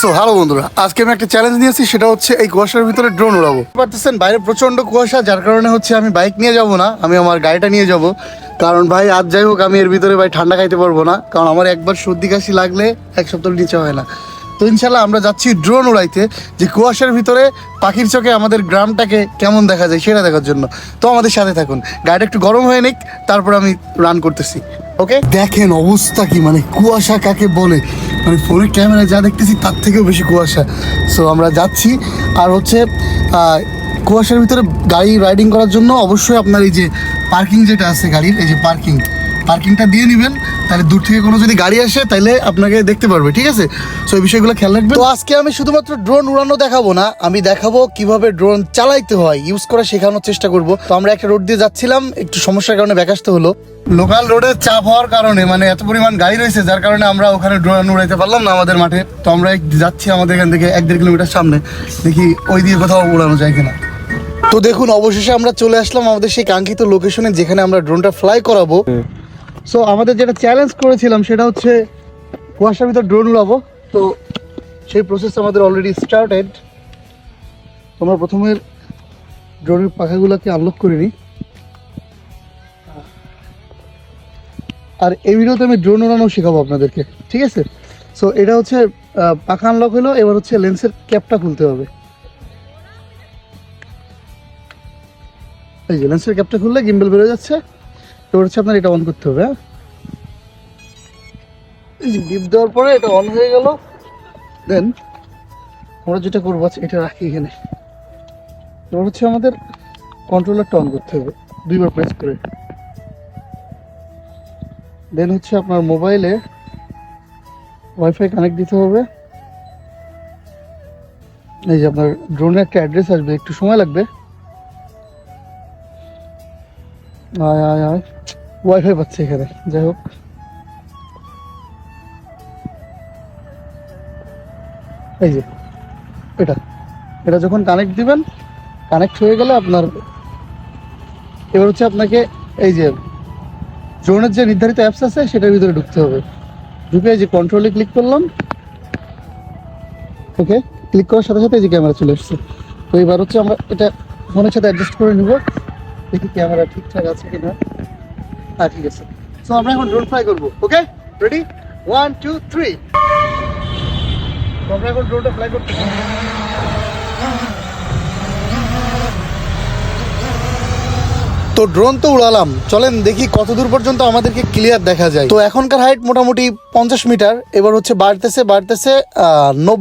So hello বন্ধুরা, আজকে আমি একটা চ্যালেঞ্জ নিয়েছি, সেটা হচ্ছে এই কুয়াশার ভিতরে ড্রোন উড়াবো। পারতেছেন বাইরে প্রচন্ড কুয়াশা, যার কারণে হচ্ছে আমি বাইক নিয়ে যাব না, আমি আমার গাড়িটা নিয়ে যাব। কারণ ভাই আজ যাই হোক আমি এর ভিতরে ভাই ঠান্ডা খাইতে পারবো না, কারণ আমার একবার সর্দি কাশি লাগলে এক সপ্তাহ নিচে হয় না। তো ইনশাল্লাহ আমরা যাচ্ছি ড্রোন উড়াইতে, যে কুয়াশার ভিতরে পাখির চোখে আমাদের গ্রামটাকে কেমন দেখা যায় সেটা দেখার জন্য। তো আমাদের সাথে থাকুন, গাড়িটা একটু গরম হয়ে নিক, তারপর আমি রান করতেছি। ওকে, দেখেন অবস্থা কি, মানে কুয়াশা কাকে বলে, মানে ফোনের ক্যামেরায় যা দেখতেছি তার থেকেও বেশি কুয়াশা। সো আমরা যাচ্ছি, আর হচ্ছে কুয়াশার ভিতরে গাড়ি রাইডিং করার জন্য অবশ্যই আপনার এই যে পার্কিং যেটা আছে গাড়ির, এই যে পার্কিংটা দিয়ে নেবেন, তাহলে দূর থেকে কোনো যদি গাড়ি আসে তাহলে আপনাকে দেখতে পারবে, ঠিক আছে? সো এই বিষয়গুলো খেয়াল রাখবেন। তো আজকে আমি শুধুমাত্র ড্রোন উড়ানো দেখাবো না, আমি দেখাবো কিভাবে ড্রোন চালাইতে হয়, ইউজ করা শেখানোর চেষ্টা করব। তো আমরা একটা রোড দিয়ে যাচ্ছিলাম, একটু সমস্যার কারণে ব্যাক আসতে হলো। লোকাল রোডে চাপ হওয়ার কারণে, মানে এত পরিমাণ গাড়ি রয়েছে, যার কারণে আমরা ওখানে ড্রোন উড়াইতে পারলাম না আমাদের মাঠে। তো আমরা যাচ্ছি আমাদের এখান থেকে 1-1.5 কিলোমিটার সামনে, দেখি ওই দিয়ে কোথাও উড়ানো যায় কিনা। তো দেখুন অবশেষে আমরা চলে আসলাম আমাদের সেই কাঙ্ক্ষিত লোকেশনে, যেখানে আমরা ড্রোনটা ফ্লাই করাবো। সো আমাদের যেটা চ্যালেঞ্জ করেছিলাম সেটা হচ্ছে কুয়াশার ভিতর ড্রোন উড়াবো। তো সেই প্রসেস আমাদের অলরেডি স্টার্টেড। আমরা প্রথমে ড্রোনের পাখাগুলোকে আনলক করে নিই, আর এই ভিডিওতে আমি ড্রোন উড়ানো শেখাবো আপনাদেরকে, ঠিক আছে? সো এটা হচ্ছে পাখা আনলক হলো, এবার হচ্ছে লেন্সের ক্যাপটা খুলতে হবে। এই যে লেন্সের ক্যাপটা খুললে গিম্বল বেরোয় যাচ্ছে। এবার হচ্ছে আপনার এটা অন করতে হবে। হ্যাঁ, এই যে বিপ দেওয়ার পরে এটা অন হয়ে গেল। দেন আমরা যেটা করবো এটা রাখি এখানে। এবার হচ্ছে আমাদের কন্ট্রোলারটা অন করতে হবে 2বার প্রেস করে। দেন হচ্ছে আপনার মোবাইলে ওয়াইফাই কানেক্ট দিতে হবে। এই যে আপনার ড্রোনের একটা অ্যাড্রেস আসবে, একটু সময় লাগবে। ওয়াইফাই পাচ্ছে এখানে, যাই হোক। এই যে এটা যখন কানেক্ট দিবেন, কানেক্ট হয়ে গেলে আপনার এবার হচ্ছে আপনাকে এই যে ড্রোনের যে নির্ধারিত অ্যাপস আছে সেটার ভিতরে ঢুকতে হবে। ঢুকে এই যে কন্ট্রোলে ক্লিক করলাম। ওকে, ক্লিক করার সাথে সাথে এই যে ক্যামেরা চলে এসছে। তো এবার হচ্ছে আমরা এটা ফোনের সাথে অ্যাডজাস্ট করে নিব, দেখি ক্যামেরা ঠিকঠাক আছে কিনা। হ্যাঁ, ঠিক আছে। সো আমরা এখন ড্রোন ফ্লাই করবো। ওকে, রেডি? 1 2 3। তো আমরা এখন ড্রোনটা ফ্লাই করতে। তো ড্রোন তো উড়ালাম, চলেন দেখি কত দূর পর্যন্ত আমাদেরকে ক্লিয়ার দেখা যায়। তো এখনকার হাইট মোটামুটি 50 মিটার, এবার হচ্ছে বাড়তেছে 90